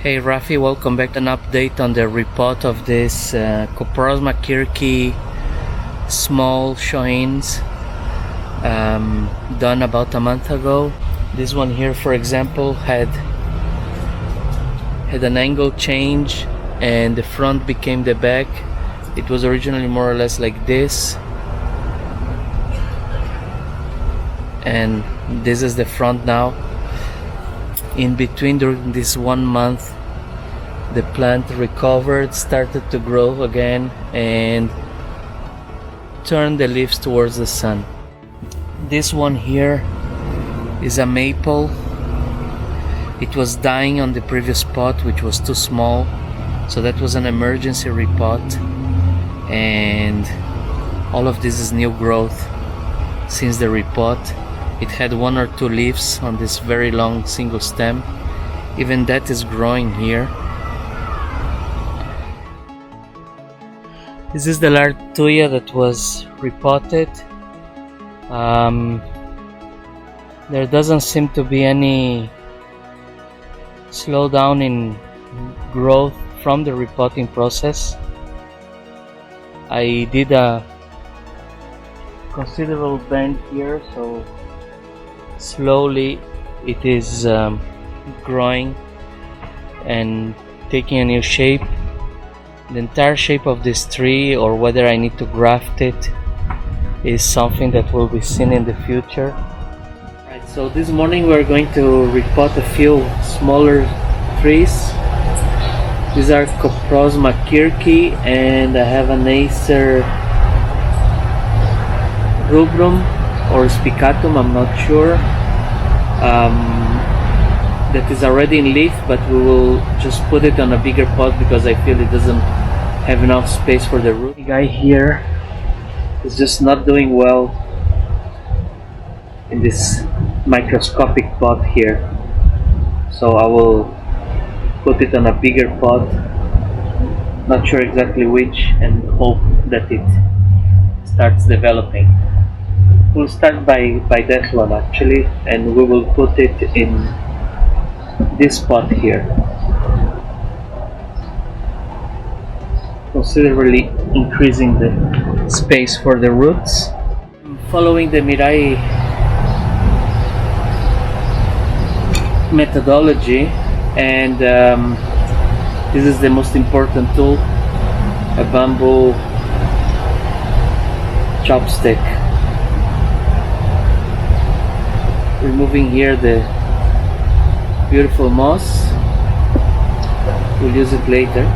Hey Rafi, welcome back. An update on the repot of this Koprosma kirkii small shoins done about a month ago. This one here, for example, had an angle change and the front became the back. It was originally more or less like this, and this is the front now. In between, during this 1 month, the plant recovered, started to grow again, and turned the leaves towards the sun. This one here is a maple. It was dying on the previous pot, which was too small, so that was an emergency repot, and all of this is new growth since the repot. It had 1 or 2 leaves on this very long single stem. Even that is growing here. This is the large Thuja that was repotted. There doesn't seem to be any slowdown in growth from the repotting process. I did a considerable bend here, so slowly it is growing and taking a new shape. The entire shape of this tree, or whether I need to graft it, is something that will be seen in the future. Right, so this morning we're going to repot a few smaller trees. These are Koprosma kirkii, and I have an Acer rubrum or spicatum, I'm not sure, that is already in leaf, but we will just put it on a bigger pot because I feel it doesn't have enough space for the root. The guy here is just not doing well in this microscopic pot here, so I will put it on a bigger pot, not sure exactly which, and hope that it starts developing. We'll start by that one actually, and we will put it in this pot here, considerably increasing the space for the roots. Following the Mirai methodology, and this is the most important tool, a bamboo chopstick. Removing here the beautiful moss. We'll use it later.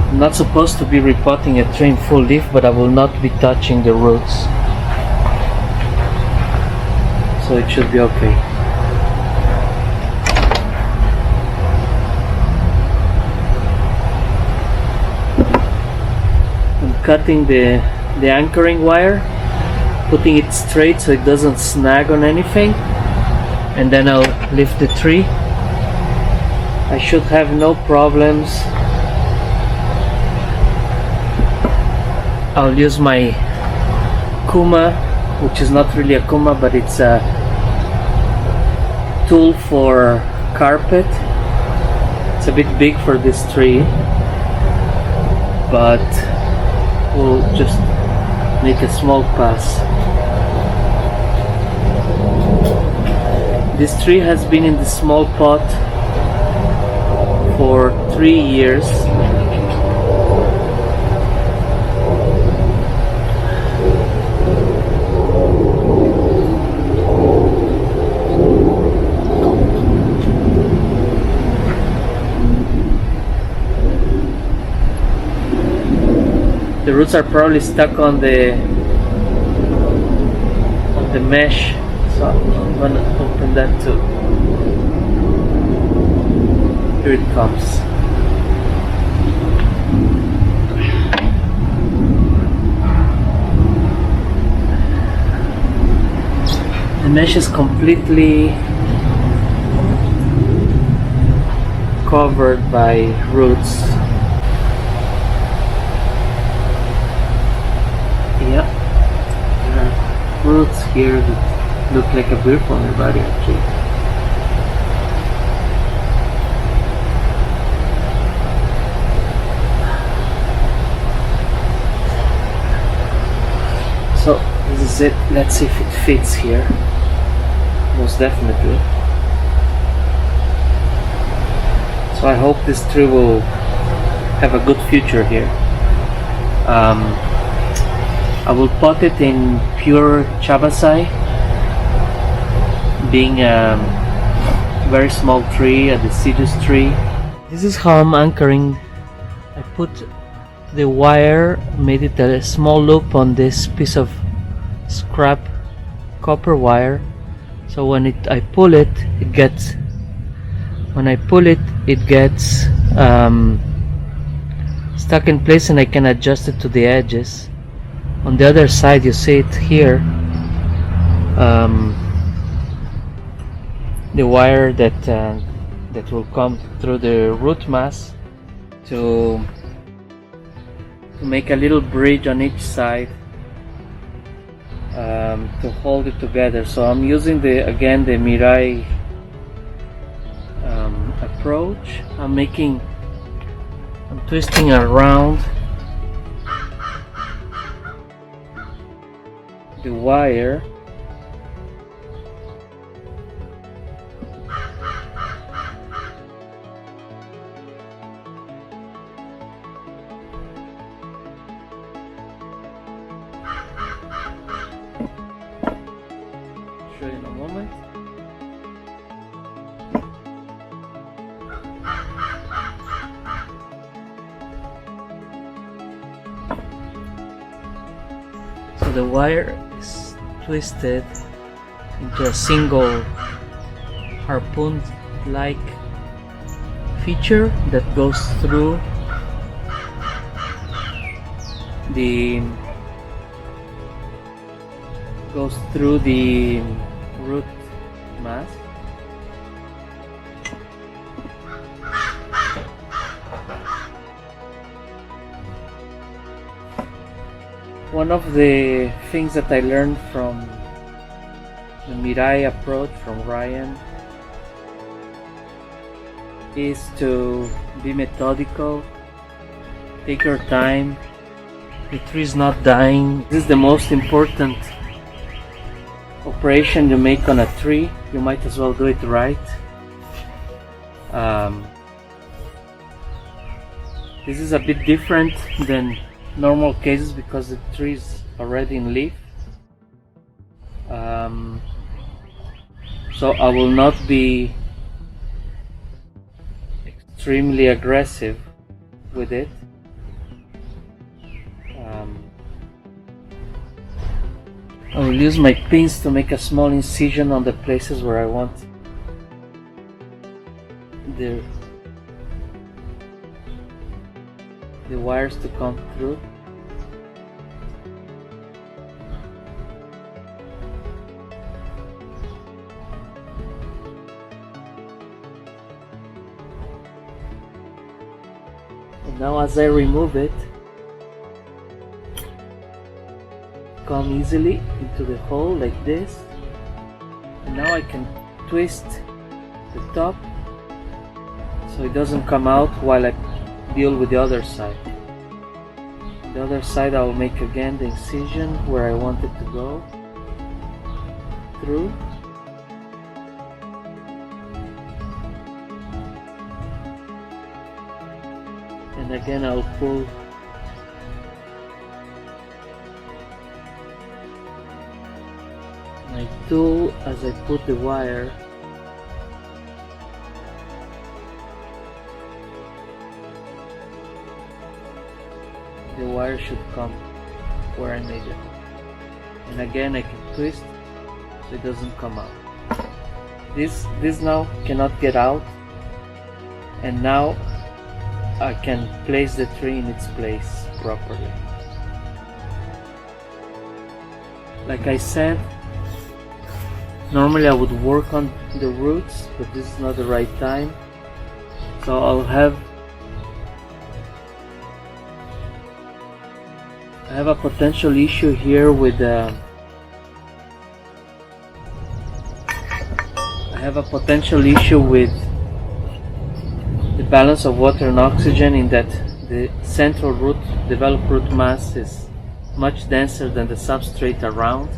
I'm not supposed to be repotting a tree in full leaf, but I will not be touching the roots, so it should be okay. I'm cutting the anchoring wire, putting it straight so it doesn't snag on anything, and then I'll lift the tree. I should have no problems. I'll use my kuma, which is not really a kuma, but it's a tool for carpet. It's a bit big for this tree, but we'll just make a small pass. This tree has been in the small pot for 3 years. The roots are probably stuck on the mesh, so I'm gonna open that too. Here it comes. The mesh is completely covered by roots. Yeah, there are roots here that look like a beer on your body actually. is it. Let's see if it fits here. Most definitely. So I hope this tree will have a good future here. I will pot it in pure chabasai, being a very small tree, a deciduous tree. This is how I'm anchoring. I put the wire, made it a small loop on this piece of scrap copper wire, so when I pull it, it gets stuck in place, and I can adjust it to the edges. On the other side, you see it here, the wire that will come through the root mass to make a little bridge on each side to hold it together. So I'm using the Mirai approach. I'm twisting around the wire show you in a moment. So the wire is twisted into a single harpoon like feature that goes through the root mass. One of the things that I learned from the Mirai approach from Ryan is to be methodical, take your time. The tree is not dying. This is the most important operation you make on a tree. You might as well do it right. This is a bit different than normal cases because the tree is already in leaf. So I will not be extremely aggressive with it. I will use my pins to make a small incision on the places where I want the wires to come through. And now as I remove it, come easily into the hole like this, and now I can twist the top so it doesn't come out while I deal with the other side. The other side I will make again the incision where I want it to go through. And again I'll pull my tool as I put the wire should come where I made it, and again I can twist so it doesn't come out. This now cannot get out, and now I can place the tree in its place properly. Like I said, normally I would work on the roots, but this is not the right time, so I have a potential issue here with the balance of water and oxygen, in that the central developed root mass is much denser than the substrate around,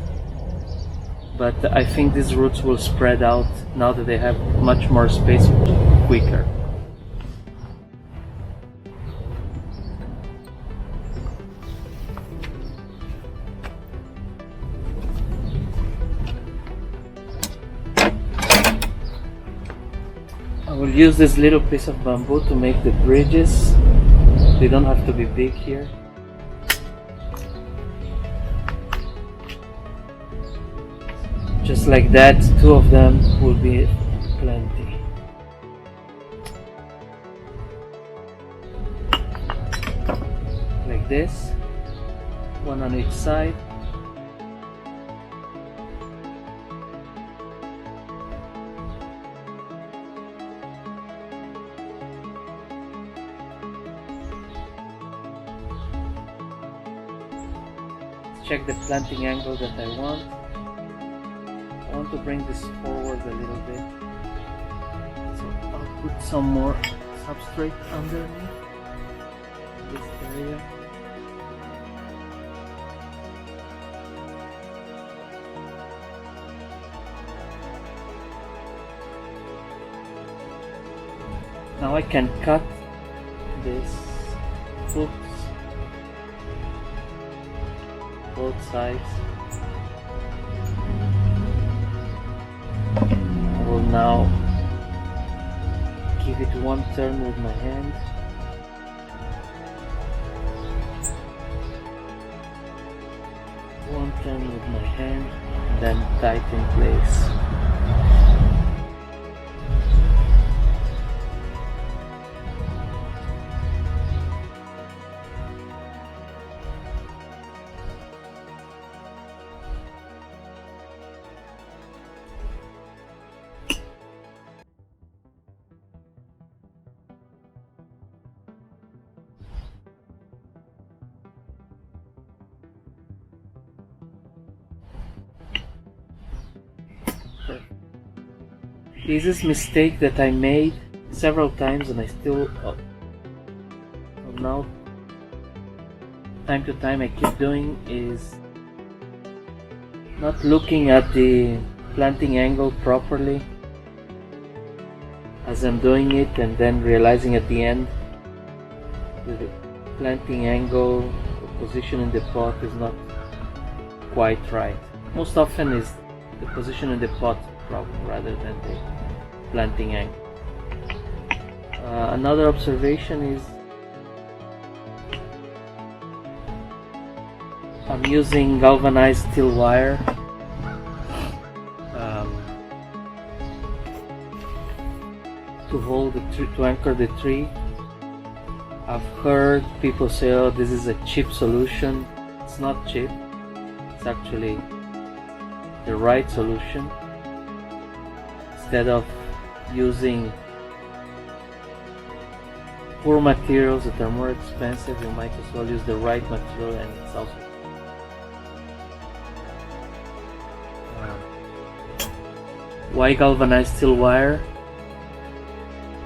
but I think these roots will spread out now that they have much more space quicker. I will use this little piece of bamboo to make the bridges. They don't have to be big here. Just like that, 2 of them will be plenty. Like this, 1 on each side. Check the planting angle that I want. I want to bring this forward a little bit, so I'll put some more substrate underneath this area. Now I can cut this hooks both sides. I will now give it 1 turn with my hand. One turn with my hand, and then tight in place. This is a mistake that I made several times, and I still now time to time I keep doing, is not looking at the planting angle properly as I'm doing it, and then realizing at the end that the planting angle or position in the pot is not quite right. Most often is the position in the pot problem rather than the planting angle. Another observation is I'm using galvanized steel wire to hold the tree, to anchor the tree. I've heard people say, "Oh, this is a cheap solution." It's not cheap. It's actually the right solution. Instead of using poor materials that are more expensive, you might as well use the right material, and it's also why galvanized steel wire?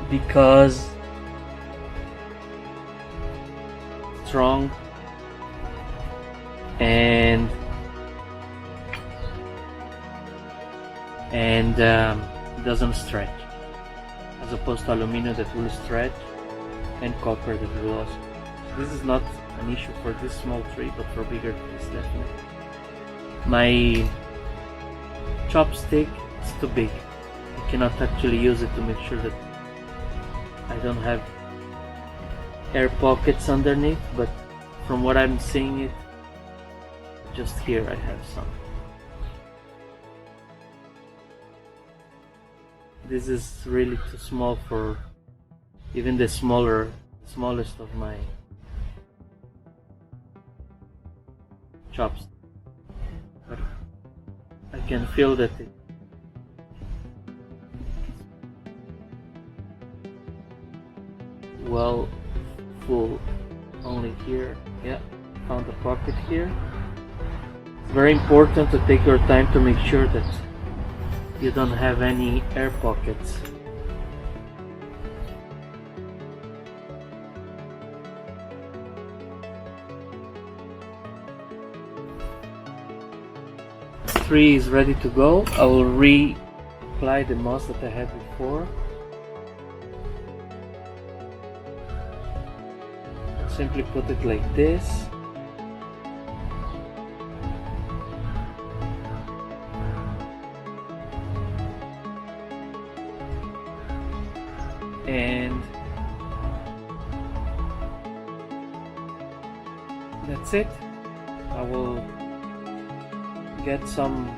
Because strong and doesn't stretch, as opposed to aluminum that will stretch, and copper that will also. This is not an issue for this small tree, but for bigger trees definitely. My chopstick is too big. I cannot actually use it to make sure that I don't have air pockets underneath, but from what I'm seeing it, just here I have some. This is really too small for even the smallest of my chops. But I can feel that it well full only here. Yeah, found a pocket here. It's very important to take your time to make sure that you don't have any air pockets. tree is ready to go, I will re-apply the moss that I had before. Simply put it like this. And that's it. I will get some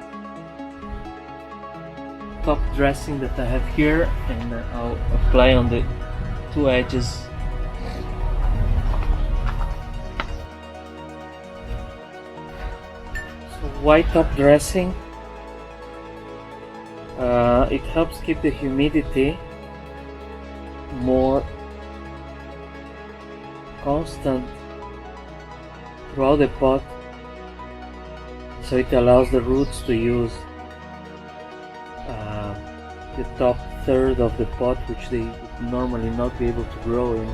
top dressing that I have here and I'll apply on the two edges. So white top dressing, it helps keep the humidity more constant throughout the pot, so it allows the roots to use the top third of the pot, which they would normally not be able to grow in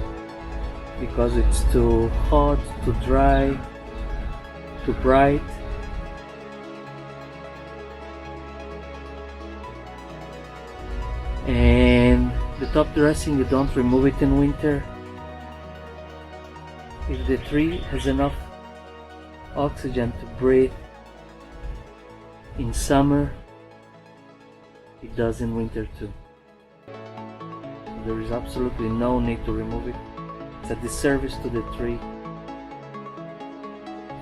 because it's too hot, too dry, too bright. And the top dressing, you don't remove it in winter. If the tree has enough oxygen to breathe in summer, it does in winter too. So there is absolutely no need to remove it. It's a disservice to the tree,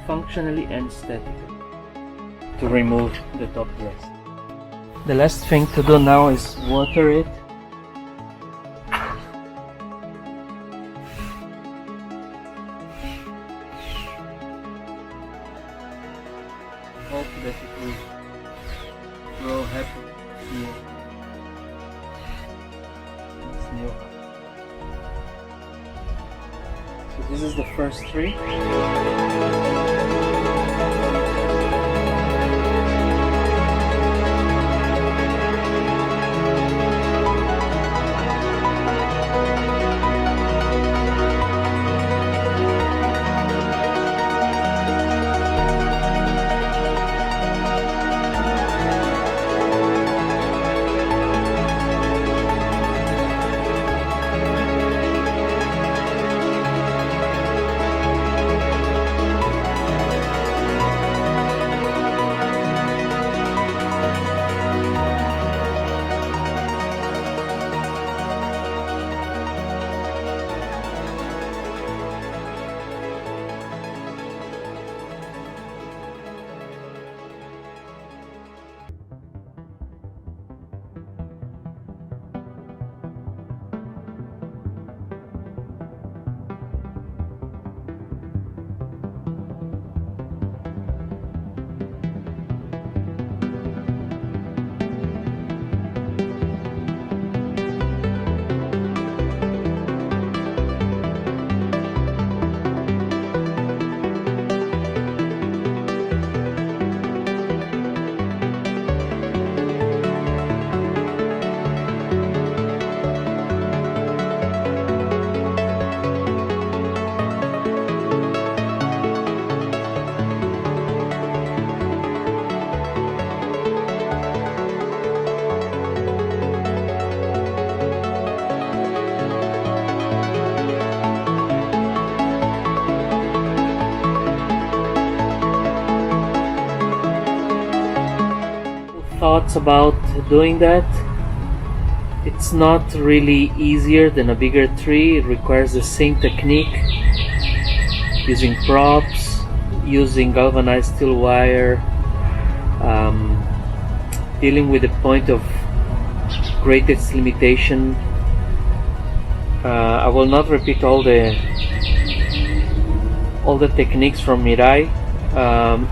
functionally and aesthetically, to remove the top dress. The last thing to do now is water it. Hope that it will grow happy here. It's new. So this is the first tree. Thoughts about doing that. It's not really easier than a bigger tree. It requires the same technique, using props, using galvanized steel wire, dealing with the point of greatest limitation. I will not repeat all the techniques from Mirai.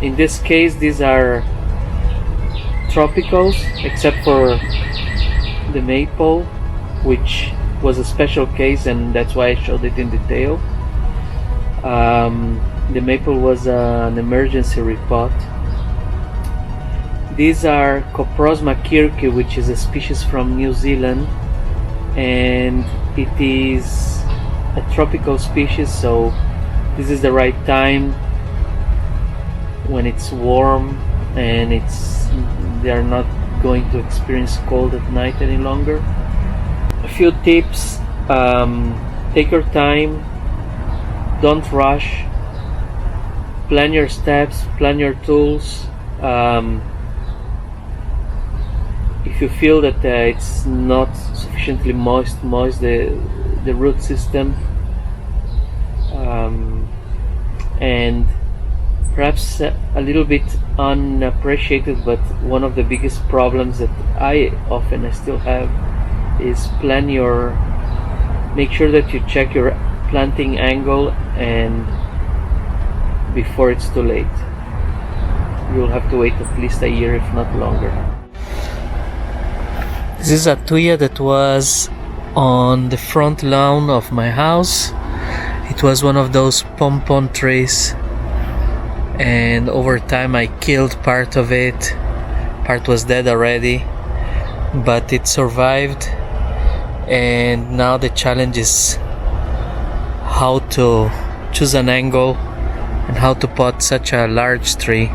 In this case, these are tropicals, except for the maple, which was a special case, and that's why I showed it in detail. The maple was an emergency repot. These are Koprosma kirkii, which is a species from New Zealand, and it is a tropical species, so this is the right time when it's warm and it's they are not going to experience cold at night any longer. A few tips: take your time, don't rush, plan your steps, plan your tools. If you feel that it's not sufficiently moist the root system, and perhaps a little bit unappreciated, but one of the biggest problems that I still have is make sure that you check your planting angle and before it's too late. You'll have to wait at least a year, if not longer. This is a Thuja that was on the front lawn of my house. It was one of those pompom trees, and over time I killed part of it. Part was dead already, but it survived, and now the challenge is how to choose an angle and how to pot such a large tree.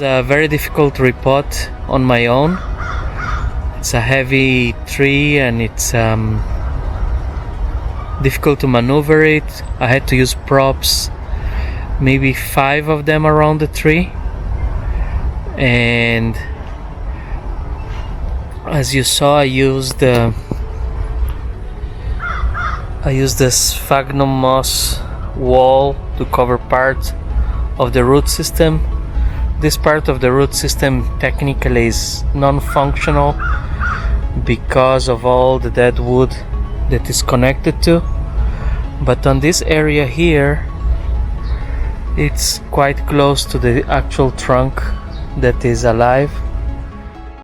A very difficult repot on my own. It's a heavy tree and it's difficult to maneuver it. I had to use props, maybe 5 of them around the tree, and as you saw I used I use this sphagnum moss wall to cover part of the root system. This part of the root system technically is non-functional because of all the dead wood that is connected to, but on this area here it's quite close to the actual trunk that is alive.